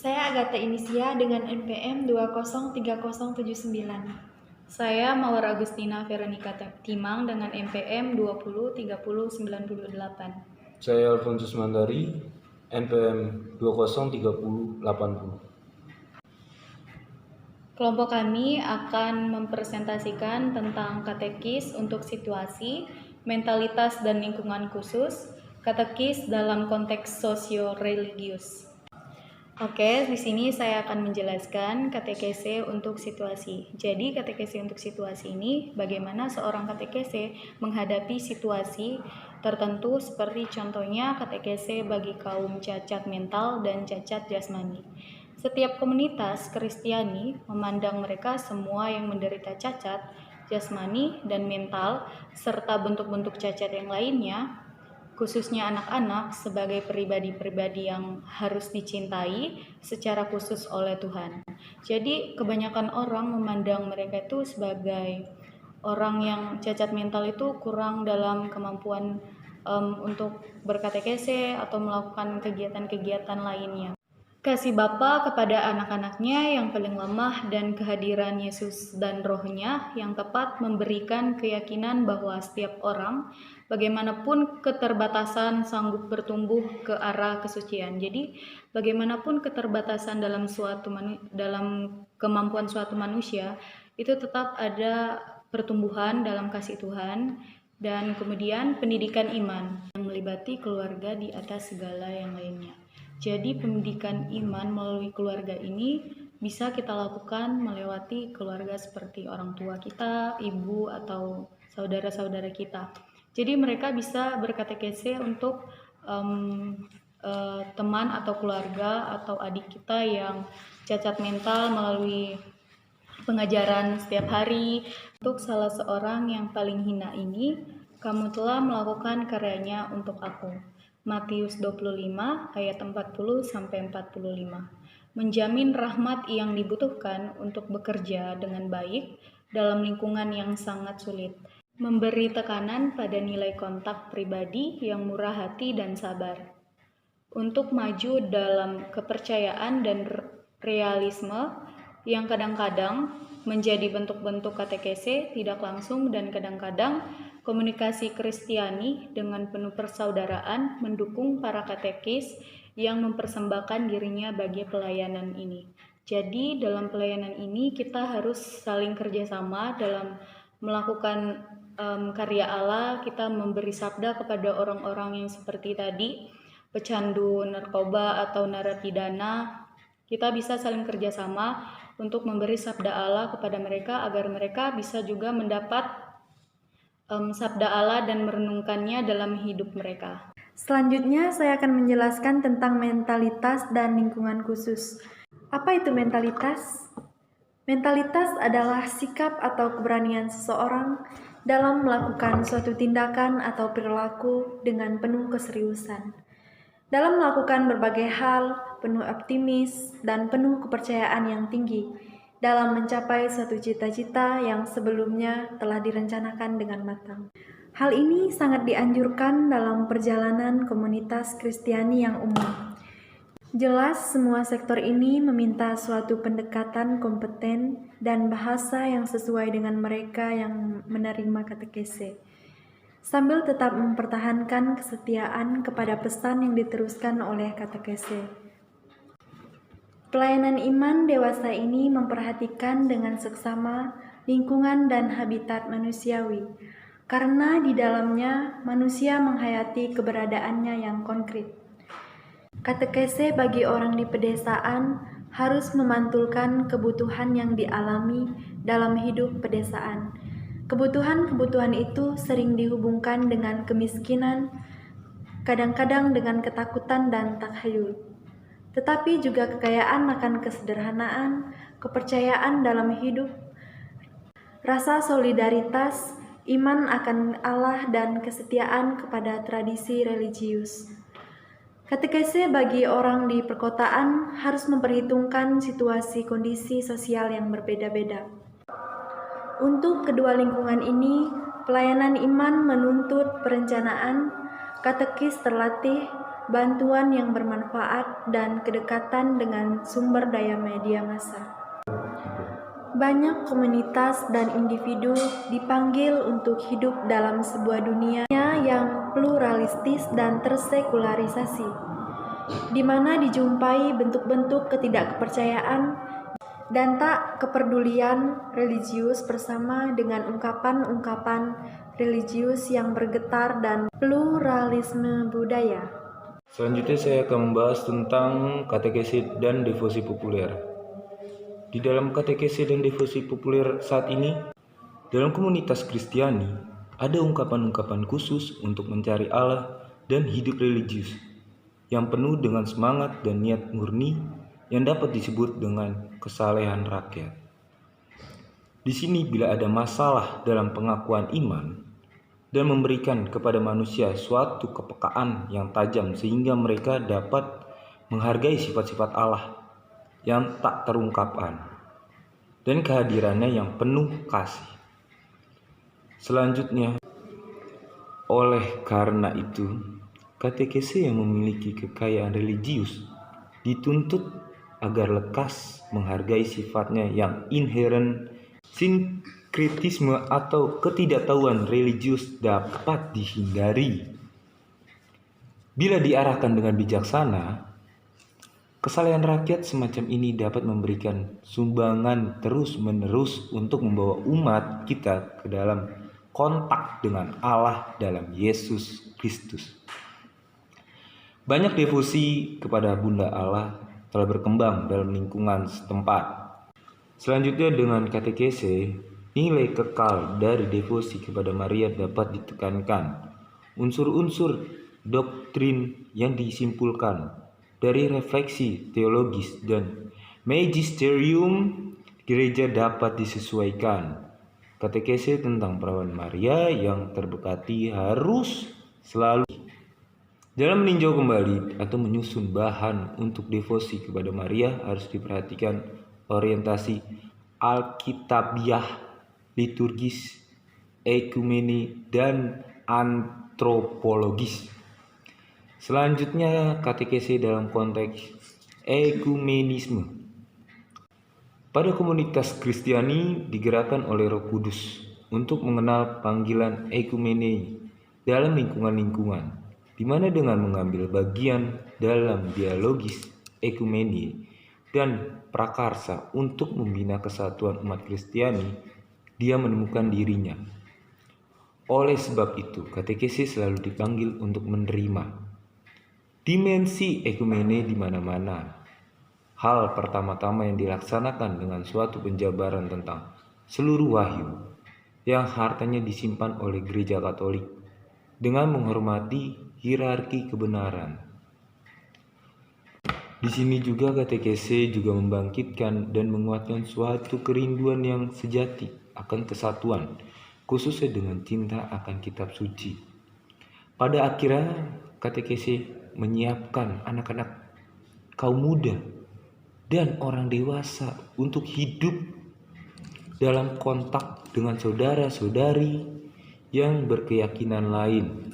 Saya Agatha Inisia dengan NPM 203079. Saya Mawar Agustina Veronica Timang dengan NPM 20309098. Saya Alfonsus Mandari, NPM 203080. Kelompok kami akan mempresentasikan tentang katekis untuk situasi, mentalitas dan lingkungan khusus, katekis dalam konteks sosio-religius. Oke, di sini saya akan menjelaskan katekese untuk situasi. Jadi, katekese untuk situasi ini bagaimana seorang katekese menghadapi situasi tertentu seperti contohnya katekese bagi kaum cacat mental dan cacat jasmani. Setiap komunitas Kristiani memandang mereka semua yang menderita cacat jasmani dan mental serta bentuk-bentuk cacat yang lainnya, khususnya anak-anak, sebagai pribadi-pribadi yang harus dicintai secara khusus oleh Tuhan. Jadi kebanyakan orang memandang mereka itu sebagai orang yang cacat mental itu kurang dalam kemampuan untuk berkatekese atau melakukan kegiatan-kegiatan lainnya. Kasih Bapa kepada anak-anaknya yang paling lemah dan kehadiran Yesus dan Roh-Nya yang tepat memberikan keyakinan bahwa setiap orang, bagaimanapun keterbatasan, sanggup bertumbuh ke arah kesucian. Jadi, bagaimanapun keterbatasan dalam kemampuan suatu manusia, itu tetap ada pertumbuhan dalam kasih Tuhan dan kemudian pendidikan iman yang melibati keluarga di atas segala yang lainnya. Jadi pendidikan iman melalui keluarga ini bisa kita lakukan melewati keluarga seperti orang tua kita, ibu, atau saudara-saudara kita. Jadi mereka bisa berkatekese untuk teman atau keluarga atau adik kita yang cacat mental melalui pengajaran setiap hari. Untuk salah seorang yang paling hina ini, kamu telah melakukan karyanya untuk aku. Matius 25 ayat 40-45. Menjamin rahmat yang dibutuhkan untuk bekerja dengan baik dalam lingkungan yang sangat sulit. Memberi tekanan pada nilai kontak pribadi yang murah hati dan sabar. Untuk maju dalam kepercayaan dan realisme yang kadang-kadang menjadi bentuk-bentuk katekese tidak langsung dan kadang-kadang komunikasi Kristiani dengan penuh persaudaraan mendukung para katekis yang mempersembahkan dirinya bagi pelayanan ini. Jadi dalam pelayanan ini kita harus saling kerjasama dalam melakukan karya Allah. Kita memberi sabda kepada orang-orang yang seperti tadi, pecandu narkoba atau narapidana. Kita bisa saling kerjasama untuk memberi sabda Allah kepada mereka agar mereka bisa juga mendapat sabda Allah dan merenungkannya dalam hidup mereka. Selanjutnya saya akan menjelaskan tentang mentalitas dan lingkungan khusus. Apa itu mentalitas? Mentalitas adalah sikap atau keberanian seseorang dalam melakukan suatu tindakan atau perilaku dengan penuh keseriusan. Dalam melakukan berbagai hal, penuh optimis dan penuh kepercayaan yang tinggi dalam mencapai suatu cita-cita yang sebelumnya telah direncanakan dengan matang. Hal ini sangat dianjurkan dalam perjalanan komunitas Kristiani yang umum. Jelas, semua sektor ini meminta suatu pendekatan kompeten dan bahasa yang sesuai dengan mereka yang menerima katekese, sambil tetap mempertahankan kesetiaan kepada pesan yang diteruskan oleh katekese. Pelayanan iman dewasa ini memperhatikan dengan seksama lingkungan dan habitat manusiawi, karena di dalamnya manusia menghayati keberadaannya yang konkret. Katekese bagi orang di pedesaan harus memantulkan kebutuhan yang dialami dalam hidup pedesaan. Kebutuhan-kebutuhan itu sering dihubungkan dengan kemiskinan, kadang-kadang dengan ketakutan dan takhayul, tetapi juga kekayaan akan kesederhanaan, kepercayaan dalam hidup, rasa solidaritas, iman akan Allah, dan kesetiaan kepada tradisi religius. Katekese bagi orang di perkotaan harus memperhitungkan situasi kondisi sosial yang berbeda-beda. Untuk kedua lingkungan ini, pelayanan iman menuntut perencanaan, katekis terlatih, bantuan yang bermanfaat, dan kedekatan dengan sumber daya media massa. Banyak komunitas dan individu dipanggil untuk hidup dalam sebuah dunia yang pluralistis dan tersekularisasi, di mana dijumpai bentuk-bentuk ketidakpercayaan dan tak kepedulian religius bersama dengan ungkapan-ungkapan religius yang bergetar dan pluralisme budaya. Selanjutnya saya akan membahas tentang katekesi dan devosi populer. Di dalam katekesi dan devosi populer saat ini, dalam komunitas Kristiani, ada ungkapan-ungkapan khusus untuk mencari Allah dan hidup religius yang penuh dengan semangat dan niat murni yang dapat disebut dengan kesalehan rakyat. Di sini bila ada masalah dalam pengakuan iman dan memberikan kepada manusia suatu kepekaan yang tajam sehingga mereka dapat menghargai sifat-sifat Allah yang tak terungkapkan dan kehadirannya yang penuh kasih. Selanjutnya, oleh karena itu, katekese yang memiliki kekayaan religius dituntut agar lekas menghargai sifatnya yang inheren. Sinkretisme atau ketidaktahuan religius dapat dihindari bila diarahkan dengan bijaksana. Kesalehan rakyat semacam ini dapat memberikan sumbangan terus-menerus untuk membawa umat kita ke dalam kontak dengan Allah dalam Yesus Kristus. Banyak devosi kepada Bunda Allah telah berkembang dalam lingkungan setempat. Selanjutnya, dengan katekese, nilai kekal dari devosi kepada Maria dapat ditekankan. Unsur-unsur doktrin yang disimpulkan dari refleksi teologis dan magisterium gereja dapat disesuaikan. Katekese tentang perawan Maria yang terberkati harus selalu dalam meninjau kembali atau menyusun bahan untuk devosi kepada Maria harus diperhatikan orientasi alkitabiah, liturgis, ekumene, dan antropologis. Selanjutnya, katekese dalam konteks ekumenisme. Pada komunitas Kristiani digerakkan oleh Roh Kudus untuk mengenal panggilan ekumene dalam lingkungan-lingkungan, di mana dengan mengambil bagian dalam dialogis ekumene dan prakarsa untuk membina kesatuan umat Kristiani, dia menemukan dirinya. Oleh sebab itu, katekese selalu dipanggil untuk menerima dimensi ekumene di mana-mana. Hal pertama-tama yang dilaksanakan dengan suatu penjabaran tentang seluruh wahyu yang hartanya disimpan oleh Gereja Katolik dengan menghormati hierarki kebenaran. Di sini juga katekese juga membangkitkan dan menguatkan suatu kerinduan yang sejati akan kesatuan, khususnya dengan cinta akan kitab suci. Pada akhirnya, katekese menyiapkan anak-anak, kaum muda, dan orang dewasa untuk hidup dalam kontak dengan saudara-saudari yang berkeyakinan lain,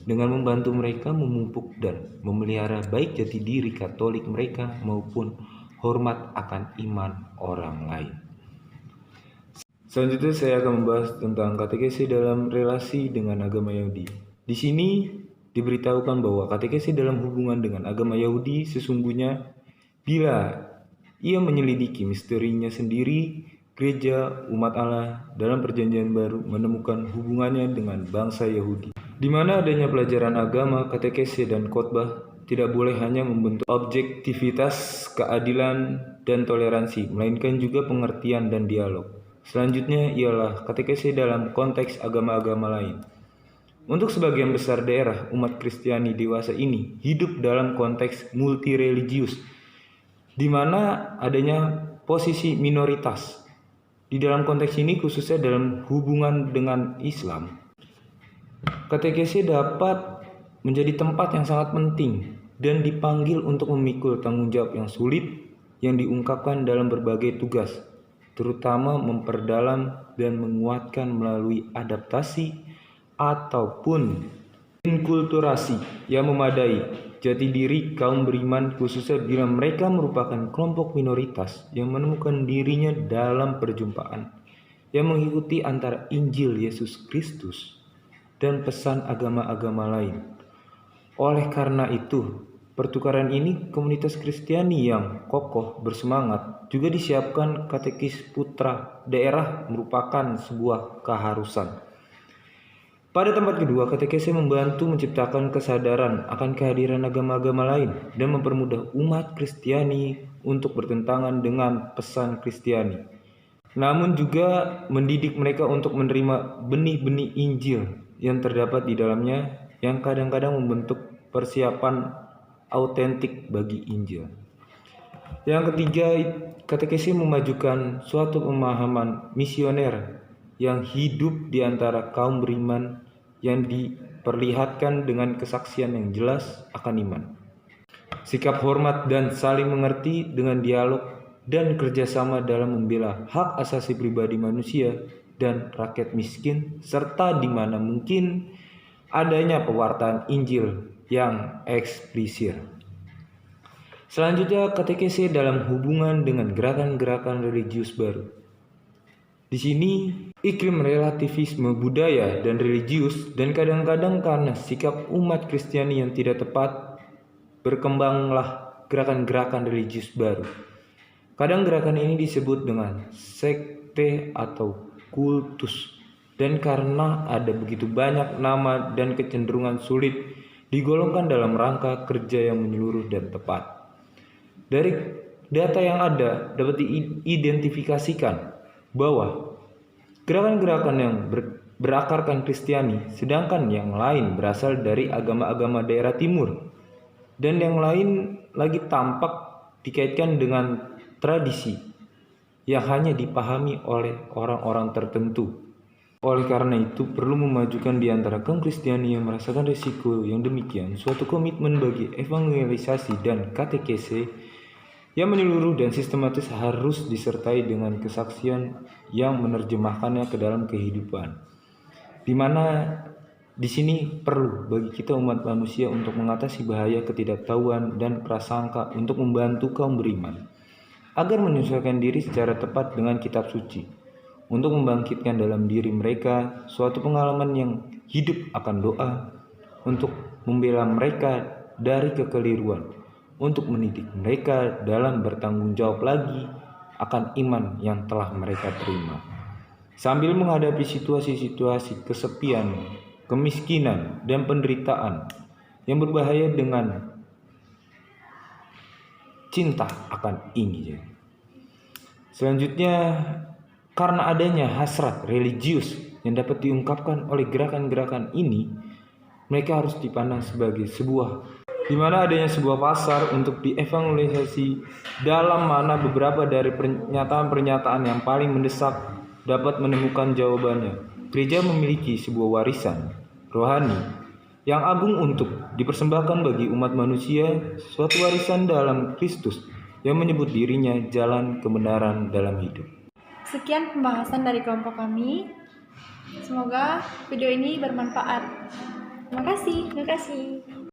dengan membantu mereka memupuk dan memelihara baik jati diri Katolik mereka maupun hormat akan iman orang lain. Selanjutnya saya akan membahas tentang katekese dalam relasi dengan agama Yahudi. Di sini diberitahukan bahwa katekese dalam hubungan dengan agama Yahudi sesungguhnya bila ia menyelidiki misterinya sendiri, gereja umat Allah dalam perjanjian baru menemukan hubungannya dengan bangsa Yahudi, di mana adanya pelajaran agama, katekese, dan khotbah tidak boleh hanya membentuk objektivitas, keadilan, dan toleransi, melainkan juga pengertian dan dialog. Selanjutnya ialah katekese dalam konteks agama-agama lain. Untuk sebagian besar daerah umat Kristiani dewasa ini hidup dalam konteks multireligius, di mana adanya posisi minoritas. Di dalam konteks ini khususnya dalam hubungan dengan Islam, katekese dapat menjadi tempat yang sangat penting dan dipanggil untuk memikul tanggung jawab yang sulit yang diungkapkan dalam berbagai tugas, terutama memperdalam dan menguatkan melalui adaptasi ataupun inkulturasi yang memadai jati diri kaum beriman, khususnya bila mereka merupakan kelompok minoritas yang menemukan dirinya dalam perjumpaan yang mengikuti antara Injil Yesus Kristus dan pesan agama-agama lain. Oleh karena itu, pertukaran ini komunitas Kristiani yang kokoh bersemangat juga disiapkan katekis putra daerah merupakan sebuah keharusan. Pada tempat kedua, katekese membantu menciptakan kesadaran akan kehadiran agama-agama lain dan mempermudah umat Kristiani untuk bertentangan dengan pesan Kristiani. Namun juga mendidik mereka untuk menerima benih-benih Injil yang terdapat di dalamnya yang kadang-kadang membentuk persiapan autentik bagi Injil. Yang ketiga, katekese memajukan suatu pemahaman misioner yang hidup di antara kaum beriman yang diperlihatkan dengan kesaksian yang jelas akan iman. Sikap hormat dan saling mengerti dengan dialog dan kerjasama dalam membela hak asasi pribadi manusia dan rakyat miskin, serta di mana mungkin adanya pewartaan Injil yang eksplisit. Selanjutnya, katekese dalam hubungan dengan gerakan-gerakan religius baru. Di sini, iklim relativisme budaya dan religius dan kadang-kadang karena sikap umat Kristiani yang tidak tepat, berkembanglah gerakan-gerakan religius baru. Kadang gerakan ini disebut dengan sekte atau kultus, dan karena ada begitu banyak nama dan kecenderungan sulit digolongkan dalam rangka kerja yang menyeluruh dan tepat. Dari data yang ada dapat diidentifikasikan bahwa gerakan-gerakan yang berakarkan Kristiani, sedangkan yang lain berasal dari agama-agama daerah timur, dan yang lain lagi tampak dikaitkan dengan tradisi yang hanya dipahami oleh orang-orang tertentu. Oleh karena itu, perlu memajukan di antara kaum Kristiani yang merasakan risiko yang demikian suatu komitmen bagi evangelisasi dan katekese yang menyeluruh dan sistematis harus disertai dengan kesaksian yang menerjemahkannya ke dalam kehidupan. Di mana di sini perlu bagi kita umat manusia untuk mengatasi bahaya ketidaktahuan dan prasangka untuk membantu kaum beriman agar menyesuaikan diri secara tepat dengan kitab suci, untuk membangkitkan dalam diri mereka suatu pengalaman yang hidup akan doa, untuk membela mereka dari kekeliruan, untuk mendidik mereka dalam bertanggung jawab lagi akan iman yang telah mereka terima, sambil menghadapi situasi-situasi kesepian, kemiskinan, dan penderitaan yang berbahaya dengan cinta akan Injil. Selanjutnya, karena adanya hasrat religius yang dapat diungkapkan oleh gerakan-gerakan ini, mereka harus dipandang sebagai di mana adanya sebuah pasar untuk dievangelisasi, dalam mana beberapa dari pernyataan-pernyataan yang paling mendesak dapat menemukan jawabannya. Gereja memiliki sebuah warisan rohani yang agung untuk dipersembahkan bagi umat manusia, suatu warisan dalam Kristus yang menyebut dirinya jalan kebenaran dalam hidup. Sekian pembahasan dari kelompok kami. Semoga video ini bermanfaat. Terima kasih.